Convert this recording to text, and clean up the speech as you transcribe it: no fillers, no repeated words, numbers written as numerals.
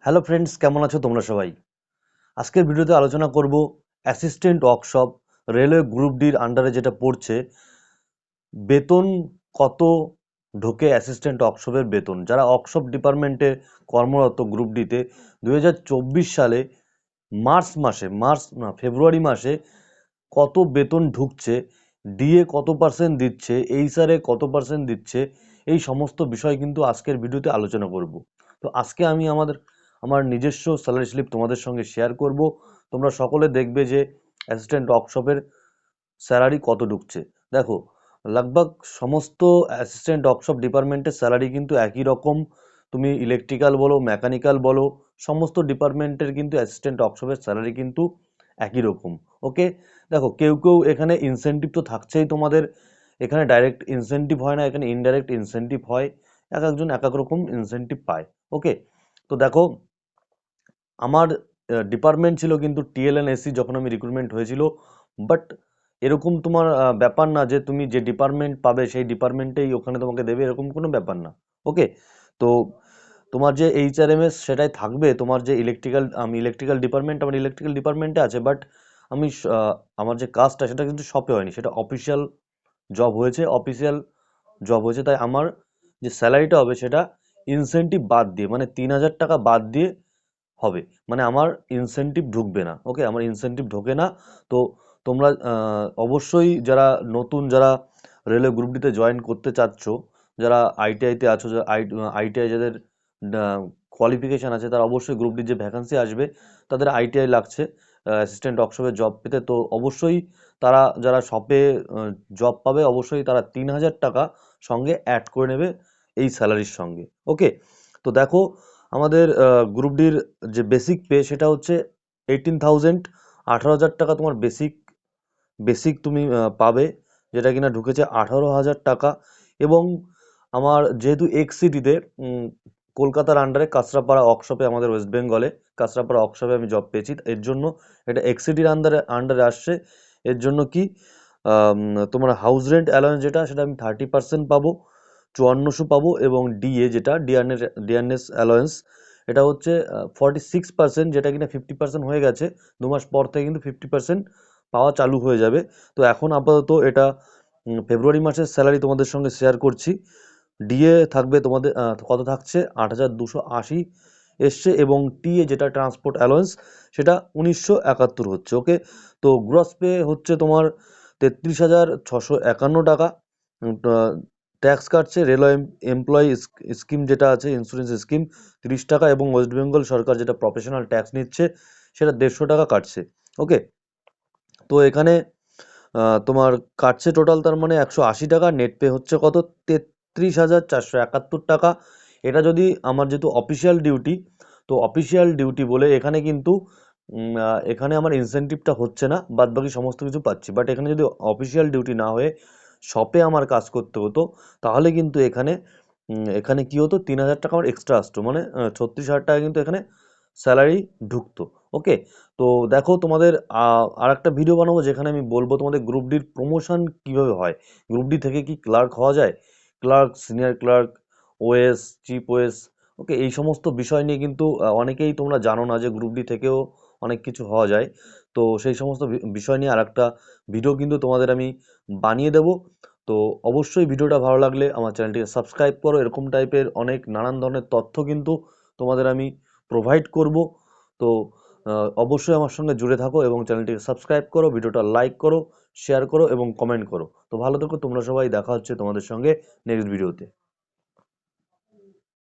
Hello friends, কেমন আছো তোমরা সবাই? আজকের ভিডিওতে আলোচনা করব অ্যাসিস্ট্যান্ট ওয়ার্কশপ রেলওয়ে গ্রুপ ডির আন্ডারে যেটা পড়ছে, বেতন কত ঢোকে অ্যাসিস্ট্যান্ট ওয়ার্কশপের বেতন। যারা ওয়ার্কশপ ডিপার্টমেন্টে কর্মরত গ্রুপ ডিতে 2024 সালে ফেব্রুয়ারি মাসে কত বেতন ঢুকছে, ডিএ কত পার্সেন্ট দিচ্ছে, এইচআরএ কত পার্সেন্ট দিচ্ছে, এই সমস্ত বিষয় কিন্তু আজকের ভিডিওতে আলোচনা করব। তো আজকে আমি আমার নিজস্ব স্যালারি স্লিপ তোমাদের সঙ্গে শেয়ার করব। তোমরা সকলে দেখবে যে অ্যাসিস্ট্যান্ট ওয়ার্কশপের স্যালারি কত ঢুকছে। দেখো, লগভগ সমস্ত অ্যাসিস্ট্যান্ট ওয়ার্কশপ ডিপার্টমেন্টের স্যালারি কিন্তু একই রকম। তুমি ইলেকট্রিক্যাল বলো, মেকানিক্যাল বলো, সমস্ত ডিপার্টমেন্টের কিন্তু অ্যাসিস্ট্যান্ট ওয়ার্কশপের স্যালারি কিন্তু একই রকম। ওকে, দেখো কেউ কেউ এখানে ইনসেনটিভ তো থাকছেই তোমাদের। এখানে ডাইরেক্ট ইনসেনটিভ হয় না, এখানে ইনডাইরেক্ট ইনসেনটিভ হয়। এক একজন এক এক রকম ইনসেনটিভ পায়। ওকে, তো দেখো, আমার ডিপার্টমেন্ট ছিল কিন্তু টিএলএনএসি যখন আমি রিক্রুটমেন্ট হয়েছিল। বাট এরকম তোমার ব্যাপার না যে তুমি যে ডিপার্টমেন্ট পাবে সেই ডিপার্টমেন্টেই ওখানে তোমাকে দেবে, এরকম কোনো ব্যাপার না। ওকে, তো তোমার যে এইচআরএমএস সেটাই থাকবে। তোমার যে আমি ইলেকট্রিক্যাল ডিপার্টমেন্ট, আমার ইলেকট্রিক্যাল ডিপার্টমেন্টে আছে। বাট আমি আমার যে কাজটা সেটা কিন্তু শপে হয়নি, সেটা অফিসিয়াল জব হয়েছে। তাই আমার যে স্যালারিটা হবে সেটা ইনসেনটিভ বাদ দিয়ে, মানে 3,000 টাকা বাদ দিয়ে হবে। মানে আমার ইনসেনটিভ ঢুকবে না। ওকে, আমার ইনসেনটিভ ঢোকে না। তো তোমরা অবশ্যই যারা রেলওয়ে গ্রুপ ডিতে জয়েন করতে চাচ্ছ, যারা আইটিআইতে আছো, আইটিআই যাদের কোয়ালিফিকেশান আছে, তারা অবশ্যই গ্রুপ ডির যে ভ্যাকান্সি আসবে তাদের আইটিআই লাগছে অ্যাসিস্ট্যান্ট ওয়ার্কশপে জব পেতে। তো অবশ্যই তারা যারা শপে জব পাবে, অবশ্যই তারা 3,000 টাকা সঙ্গে অ্যাড করে নেবে এই স্যালারির সঙ্গে। ওকে, তো দেখো, আমাদের গ্রুপ ডির যে বেসিক পে সেটা হচ্ছে 18,000, 18,000 টাকা তোমার বেসিক তুমি পাবে, যেটা কিনা ঢুকেছে 18,000 টাকা। এবং আমার যেহেতু এক্সসিটিতে কলকাতার আন্ডারে কাঁচরাপাড়া ওয়ার্কশপে, আমাদের ওয়েস্ট বেঙ্গলে কাঁচরাপাড়া ওয়ার্কশপে আমি জব পেয়েছি, এর জন্য এটা এক্সসিটির আন্ডারে আসছে। এর জন্য কি তোমার হাউস রেন্ট অ্যালাউন্স যেটা, সেটা আমি 30% পাবো, 5400 পাবো। এবং যেটা ডিআরএস অ্যালাউন্স, এটা হচ্ছে 46%, যেটা কিনা 50% হয়ে গেছে। 2 মাস পর থেকে কিন্তু 50% পাওয়া চালু হয়ে যাবে। তো এখন আপাতত এটা ফেব্রুয়ারি মাসের স্যালারি তোমাদের সঙ্গে শেয়ার করছি। ডিএ থাকবে তোমাদের কত থাকছে, 8,280 এসছে। এবং যেটা ট্রান্সপোর্ট অ্যালাউন্স, সেটা 1971 হচ্ছে। ওকে, তো গ্রস পে হচ্ছে তোমার 33,651 টাকা। ট্যাক্স কাটছে রেলওয়ে এমপ্লয়ি স্কিম যেটা আছে, ইন্স্যুরেন্স স্কিম, 30 টাকা। এবং ওয়েস্ট বেঙ্গল সরকার যেটা প্রফেশনাল ট্যাক্স নিচ্ছে, সেটা 150 টাকা কাটছে। ওকে, তো এখানে তোমার কাটছে টোটাল, তার মানে 180 টাকা। নেট পে হচ্ছে কত, 33,471 টাকা। এটা যদি আমার যেহেতু অফিসিয়াল ডিউটি, তো অফিসিয়াল ডিউটি বলে এখানে কিন্তু এখানে আমার ইনসেনটিভটা হচ্ছে না, বাদ বাকি সমস্ত কিছু পাচ্ছি। বাট এখানে যদি অফিসিয়াল ডিউটি না হয়ে শপে আমার কাজ করতে হতো, তাহলে কিন্তু এখানে কি হতো, 3,000 টাকা আমার এক্সট্রা আসতো, মানে 36,000 টাকা কিন্তু এখানে স্যালারি ঢুকতো। ওকে, তো দেখো, তোমাদের আর একটা ভিডিও বানাবো যেখানে আমি বলবো তোমাদের গ্রুপ ডির প্রমোশন কিভাবে হয়, গ্রুপ ডি থেকে কি ক্লার্ক হওয়া যায়, clerk, senior clerk, OS, chief OS. Okay, এই সমস্ত বিষয় নিয়ে কিন্তু অনেকেই তোমরা জানো না যে গ্রুপ ডি থেকেও অনেক কিছু হওয়া যায়। তো সেই সমস্ত বিষয় নিয়ে আর একটা ভিডিও কিন্তু তোমাদের আমি বানিয়ে দেব। তো অবশ্যই ভিডিওটা ভালো লাগলে আমার চ্যানেলটিকে সাবস্ক্রাইব করো। এরকম টাইপের অনেক নানান ধরনের তথ্য কিন্তু তোমাদের আমি প্রোভাইড করব। তো অবশ্যই আমার সঙ্গে জুড়ে থাকো এবং চ্যানেলটিকে সাবস্ক্রাইব করো, ভিডিওটা লাইক করো, শেয়ার করো এবং কমেন্ট করো। তো ভালো থেকো তোমরা সবাই, দেখা হচ্ছে তোমাদের সঙ্গে নেক্সট ভিডিওতে।